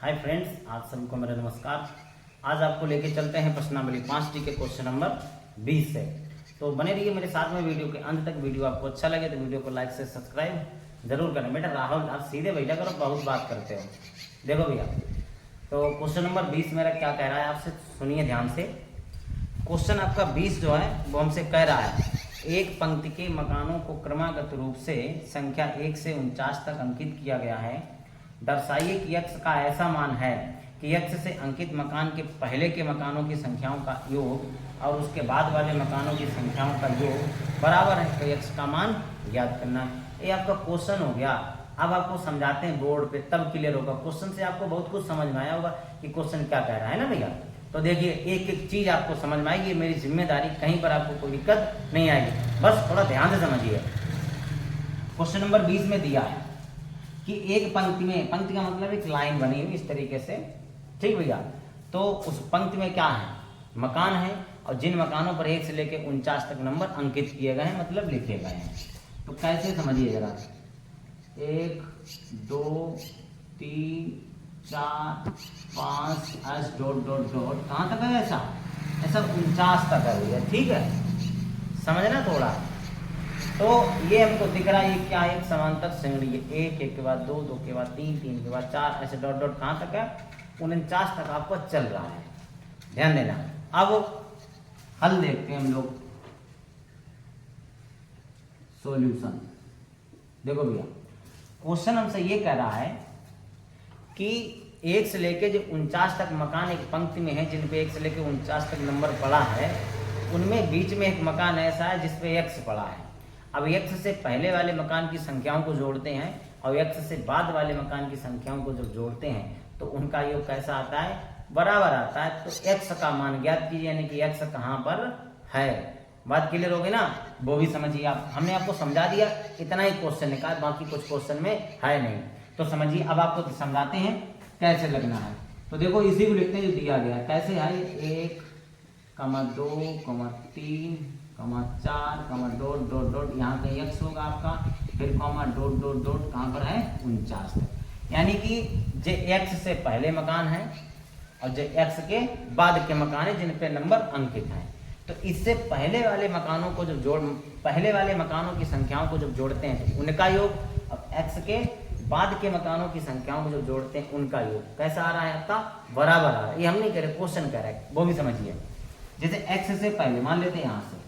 Hi friends, आप सभी को मेरा नमस्कार। आज आपको लेके चलते हैं प्रश्नावली 5D के क्वेश्चन नंबर 20 से। तो बने रहिए मेरे साथ में वीडियो के अंत तक। वीडियो आपको अच्छा लगे तो वीडियो को लाइक से सब्सक्राइब जरूर करें। बेटा राहुल, आप सीधे बैठा करो, बहुत बात करते हो। देखो भैया, तो क्वेश्चन नंबर 20 मेरा क्या कह रहा है, आपसे सुनिए ध्यान से। क्वेश्चन आपका 20 जो है वो हमसे कह रहा है, एक पंक्ति के मकानों को क्रमागत रूप से संख्या 1 से 49 तक अंकित किया गया है। दर्शाइए कि x का ऐसा मान है कि x से अंकित मकान के पहले के मकानों की संख्याओं का योग और उसके बाद वाले मकानों की संख्याओं का योग बराबर है। तो x का मान ज्ञात करना है। ये आपका क्वेश्चन हो गया। अब आपको समझाते हैं बोर्ड पे, तब क्लियर होगा। क्वेश्चन से आपको बहुत कुछ समझ में आया होगा कि क्वेश्चन क्या कह रहा है ना भैया। तो देखिए, एक एक चीज आपको समझ में आएगी। मेरी जिम्मेदारी, कहीं पर आपको कोई दिक्कत नहीं आएगी, बस थोड़ा ध्यान से समझिए। क्वेश्चन नंबर 20 में दिया है कि एक पंक्ति में, पंक्ति का मतलब एक लाइन बनी हुई इस तरीके से, ठीक भैया। तो उस पंक्ति में क्या है, मकान है, और जिन मकानों पर 1 से लेकर 49 तक नंबर अंकित किए गए हैं, मतलब लिखे गए हैं। तो कैसे समझिए जरा। 1 2 3 4 5 ऐस डॉट डॉट डॉट, कहाँ तक है ऐसा 49 तक है भैया, ठीक है। समझना थोड़ा। तो ये हमको दिख रहा है, ये क्या है, एक समांतर श्रेणी है। 1 1 के बाद 2 2 के बाद 3 3 के बाद 4, ऐसे डॉट डॉट कहाँ तक है, 49 तक आपको चल रहा है। ध्यान देना। अब हल देखते हैं हम लोग। सॉल्यूशन देखो भैया, क्वेश्चन हमसे ये कह रहा है कि 1 से लेके जो 49 तक मकान एक पंक्ति में है, जिन पे 1 से लेके 49 तक नंबर पड़ा है, उनमें बीच में एक मकान ऐसा है जिसपे x पड़ा है। अब x से पहले वाले मकान की संख्याओं को जोड़ते हैं और x से बाद वाले मकान की संख्याओं को जब जोड़ते हैं तो उनका योग कैसा आता है, बराबर आता है। तो x का मान ज्ञात कीजिए, यानी कि x कहाँ पर है। बात क्लियर हो गई ना, वो भी समझिए आप। हमने आपको समझा दिया, इतना ही क्वेश्चन निकाल, बाकी कुछ क्वेश्चन में है नहीं। तो समझिए, अब आपको समझाते हैं कैसे लगना है। तो देखो, इसी को लिखते हैं जो दिया गया है। कैसे है, 1 2 3 4 डॉट डॉट डॉट, यहाँ पे x होगा आपका, फिर कॉमा डॉट डॉट डॉट, कहाँ पर है 49 तक। यानी कि जो x से पहले मकान है और जो x के बाद के मकान है जिन पे नंबर अंकित है। तो इससे पहले वाले मकानों को जब पहले वाले मकानों की संख्याओं को जब जोड़ते हैं तो उनका योग, अब x के बाद के मकानों की संख्याओं को जब जोड़ते हैं उनका योग कैसा आ रहा है आपका, बराबर आ रहा है। ये हम नहीं कह रहे, क्वेश्चन कह रहा है, वो भी समझिए। जैसे x से पहले मान लेते हैं, यहाँ से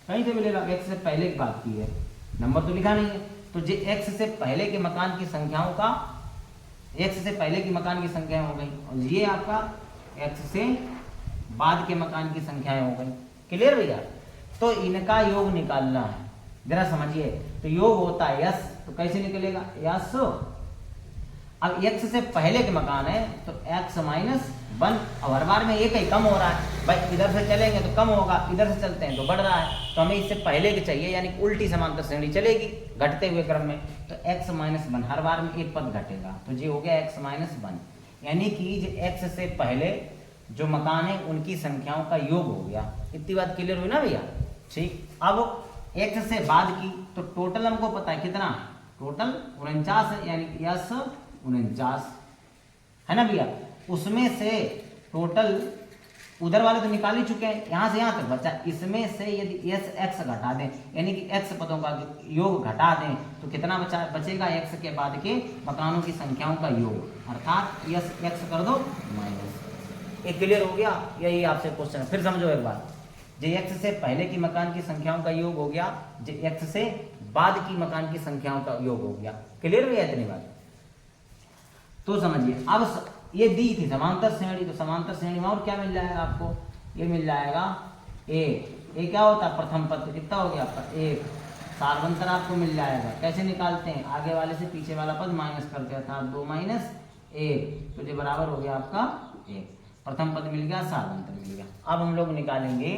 कहीं से मिलेगा, x से पहले की बात की है, नंबर तो लिखा नहीं है। तो जो x से पहले के मकान की संख्याओं का, x से पहले की मकान की संख्या हो गई, और ये आपका x से बाद के मकान की संख्याएं हो गई। क्लियर भैया। तो इनका योग निकालना है, जरा समझिए। तो योग होता है यस, तो कैसे निकलेगा, यस। अब x से पहले के मकान है तो x माइनस 1, और हर बार में एक ही कम हो रहा है भाई, इधर से चलेंगे तो कम होगा, इधर से चलते हैं तो बढ़ रहा है। तो हमें इससे पहले के चाहिए, यानी उल्टी समांतर श्रेणी चलेगी घटते हुए क्रम में। तो x माइनस 1, हर बार में एक पद घटेगा, तो ये हो गया x माइनस 1। यानी कि जो x से पहले जो मकान है उनकी संख्याओं का योग हो गया। इतनी बात क्लियर हुई ना भैया, ठीक। अब x से बाद की, तो टोटल हमको पता है कितना, टोटल 49 है, यानी कि यस 49 है ना भैया। उसमें से टोटल उधर वाले तो निकाल ही चुके हैं, यहाँ से यहाँ तक बचा। इसमें से यदि एस एक्स घटा दें, यानी कि x पदों का योग घटा दें, तो कितना बचेगा, x के बाद के मकानों की संख्याओं का योग, अर्थात यस एक्स कर दो माइनस। एक क्लियर हो गया, यही आपसे क्वेश्चन है। फिर समझो एक बात, जो x से पहले की मकान की संख्याओं का योग हो गया, जो x से बाद की मकान की संख्याओं का योग हो गया। क्लियर हो गया इतनी बात। तो समझिए, अब ये दी थी समांतर श्रेणी, तो समांतर श्रेणी में और क्या मिल जाएगा आपको, ये मिल जाएगा ए क्या होता है, प्रथम पद कितना हो गया आपका 1, सार्वंतर आपको मिल जाएगा। कैसे निकालते हैं, आगे वाले से पीछे वाला पद माइनस करते हैं, अर्थात 2 माइनस 1, तो ये बराबर हो गया आपका 1। प्रथम पद मिल गया, सार्वंतर मिल गया। अब हम लोग निकालेंगे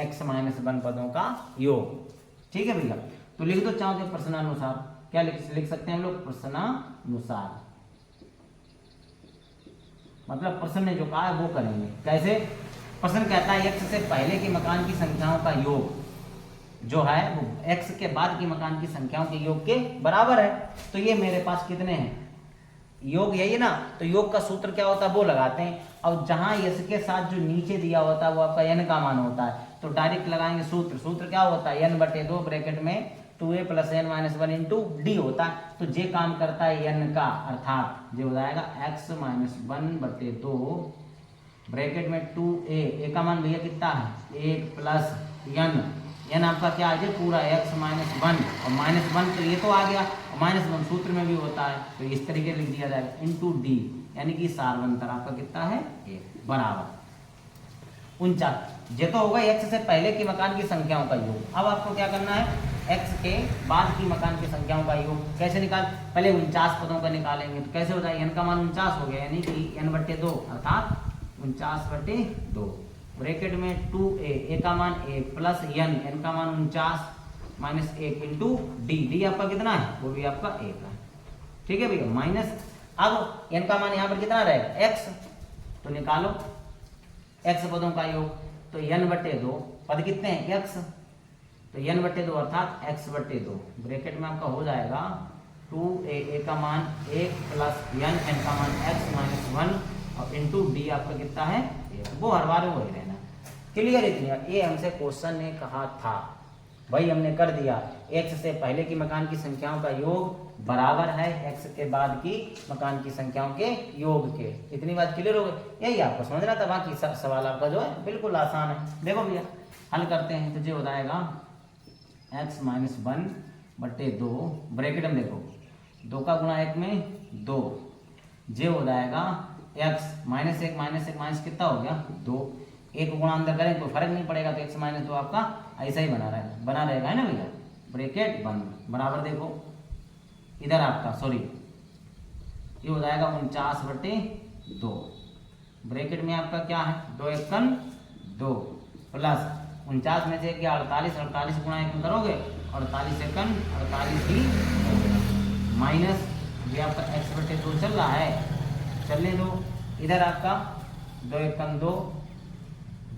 x माइनस 1 पदों का योग, ठीक है भैया। तो लिख दो, चाहो तो प्रश्नानुसार, क्या लिख सकते हैं हम लोग, प्रश्नानुसार, मतलब प्रश्न ने जो कहा है वो करेंगे। कैसे, प्रश्न कहता है x से पहले के मकान की संख्याओं का योग जो है वो x के बाद की मकान की संख्याओं के योग के बराबर है। तो ये मेरे पास कितने हैं, योग यही है ना, तो योग का सूत्र क्या होता है वो लगाते हैं। अब जहां इसके साथ जो नीचे दिया होता है वो आपका n का मान होता है, तो डायरेक्ट लगाएंगे सूत्र। सूत्र क्या होता है, n/2 ब्रैकेट में 2a + n - 1 × d होता है। तो जे काम करता है n का, अर्थात जो हो जाएगा x - 1/2 ब्रैकेट में 2a का मान भैया कितना है 1 + n आपका क्या आ जाए पूरा x - 1 और -1 तो ये तो आ गया, -1 सूत्र में भी होता है, तो इस तरीके लिख दिया जाएगा × d, यानी कि सार्वंतर आपका कितना है 1 बराबर 49। ये तो होगा x से पहले की मकान की संख्याओं का योग। अब आपको क्या करना है, x के बाद की मकान की संख्याओं का योग कैसे निकाल, पहले 49 पदों का निकालेंगे। तो कैसे होता है, n का मान 49 हो गया, यानी कि n/2 अर्थात 49/2 ब्रैकेट में 2a का मान 1 + n का मान 49 - 1 × d आपका कितना है, वो भी आपका 1 है। ठीक है भैया, माइनस अब n का मान यहाँ पर कितना रहेगा x, तो निकालो x पदों का योग, तो n/2 पद कितने हैं x, तो n/2 अर्थात x/2 ब्रैकेट में आपका हो जाएगा 2a का मान 1 + n का मान x - 1 और × d आपका कितना है 1, वो हर बार वही रहना। क्लियर इतना, ये हमसे क्वेश्चन ने कहा था, भाई हमने कर दिया। x से पहले की मकान की संख्याओं का योग बराबर है x के बाद की मकान की संख्याओं के योग के। इतनी बात क्लियर हो गई, यही आपको समझना था। बाकी सब सवाल आपका जो है बिल्कुल आसान है। देखो भैया हल करते हैं, तो जो हो जाएगा x - 1/2 ब्रैकेट में देखो 2 का गुणा 1 में 2, जे हो जाएगा x -1 कितना हो गया 2, 1 को गुणा अंदर करें कोई फर्क नहीं पड़ेगा, तो x - 2 आपका ऐसा ही बना रहेगा है ना भैया, ब्रैकेट बंद बराबर। देखो इधर आपका सॉरी ये हो जाएगा 49/2 ब्रैकेट में आपका क्या है 2 × 1 = 2 प्लस 49 में से क्या 48, 48 गुणा 1 में करोगे 48 × 1 = 48 ही माइनस ये आपका x/2 चल रहा है, चलने दो। इधर आपका 2 × 1 = 2,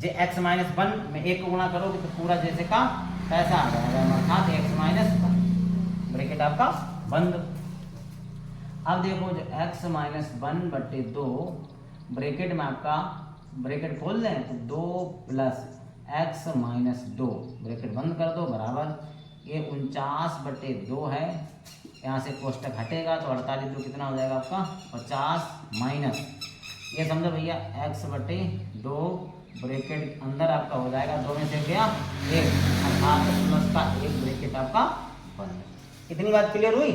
जे x - 1 में 1 को गुणा करोगे तो पूरा जैसे का पैसा आ जाएगा, अर्थात x - 1 ब्रैकेट आपका बंद। अब देखो जो x - 1/2 ब्रैकेट में आपका ब्रैकेट खोल दें तो 2 + x - 2 ब्रैकेट बंद कर दो बराबर, ये 49/2 है, यहाँ से कोष्टक हटेगा तो 48 कितना हो जाएगा आपका 50 माइनस ये समझो भैया x/2 ब्रैकेट अंदर आपका हो जाएगा 2 में से गया 1 अर्थात प्लस का 1 ब्रैकेट आपका बंद। इतनी बात क्लियर हुई?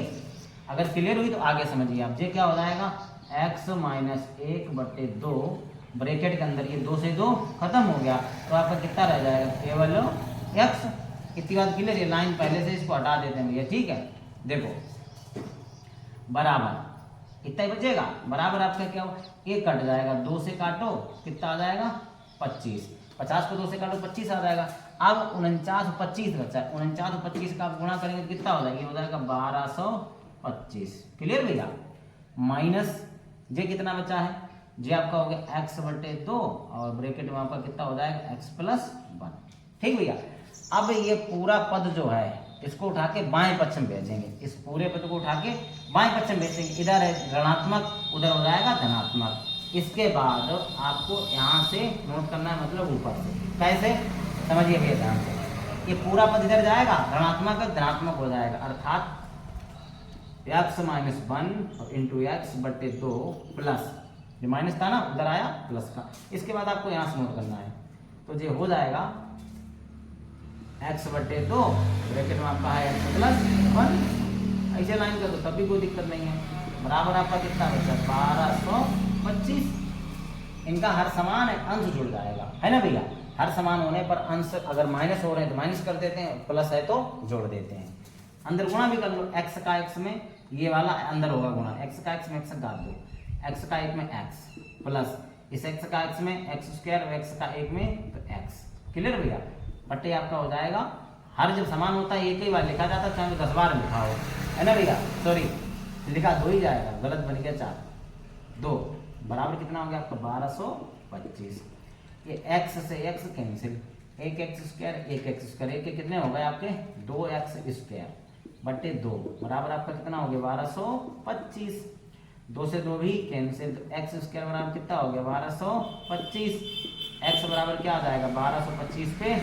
अगर क्लियर हुई तो आगे समझिए आप, ये क्या हो जाएगा x - 1/2 ब्रैकेट के अंदर ये 2 से 2 खत्म हो गया, तो आपका कितना रह जाएगा केवल x। इतनी बात क्लियर, ये लाइन पहले से इसको हटा देते हैं भैया, ठीक है। देखो बराबर इतना ही बचेगा, बराबर आपका क्या हो 1 कट जाएगा, 2 से काटो कितना आ जाएगा 25, 50 को 2 से काटो 25 आ जाएगा। अब 49 और 25 बचा है, 49 और 25 का आप गुणा करेंगे तो कितना हो जाएगा, ये हो जाएगा 1225। क्लियर भैया, माइनस जे कितना बचा है, जे आपका हो गया x/2 और ब्रैकेट में आपका कितना हो जाएगा x + 1। ठीक भैया, अब ये पूरा पद जो है इसको उठा के बाएं पक्ष में भेजेंगे, इस पूरे पद को उठा के बाएं पक्ष में भेजेंगे, इधर है ऋणात्मक उधर हो जाएगा धनात्मक। इसके बाद आपको यहाँ से नोट करना है, मतलब ऊपर से कैसे समझिए भैया ध्यान से, ये पूरा पद इधर जाएगा ऋणात्मक धनात्मक हो जाएगा, अर्थात x - 1 × x/2 प्लस जो माइनस था ना उधर आया प्लस का। इसके बाद आपको यहाँ से नोट करना है, तो ये हो जाएगा x/2 ब्रैकेट में आपका है x + 1, ऐसे लाइन कर दो तब भी कोई दिक्कत नहीं है, बराबर आपका कितना बचा 1225। इनका हर समान है अंश जुड़ जाएगा, है ना भैया। हर समान होने पर अंश अगर माइनस हो रहे हैं तो माइनस कर देते हैं, प्लस है तो जोड़ देते हैं। अंदर गुणा भी कर लो, x का x में ये वाला अंदर होगा गुणा, x का x में x काट दो, x का 1 में x प्लस इस x का x में x² और x का 1 में तो x। क्लियर भैया, बट्टे आपका हो जाएगा। हर जब समान होता है एक ही बार लिखा जाता है, चाहे 10 बार लिखा हो, है ना भैया। सॉरी लिखा 2 ही जाएगा, गलत बन गया 4, 2 बराबर कितना हो गया आपका 1225। ये x से x कैंसिल, 1x² 1x², एक कितने हो गए आपके 2x² बट्टे 2 बराबर आपका कितना हो गया 1225। 2 से 2 भी कैंसिल, तो एक्स स्क्वायर बराबर कितना हो गया 1225। एक्स बराबर क्या आ जाएगा 1225 पे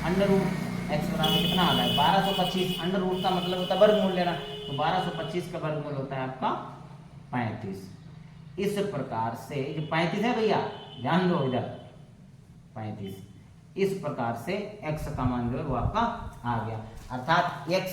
अंडर रूट, एक्स बराबर कितना आ जाएगा 1225। अंडर रूट का मतलब होता है वर्गमूल लेना, तो 1225 का वर्गमूल होता है आपका 35। इस प्रकार से जो 35 है भैया ध्यान दो इधर 35, इस प्रकार से x का मान जो है वो आपका आ गया, अर्थात x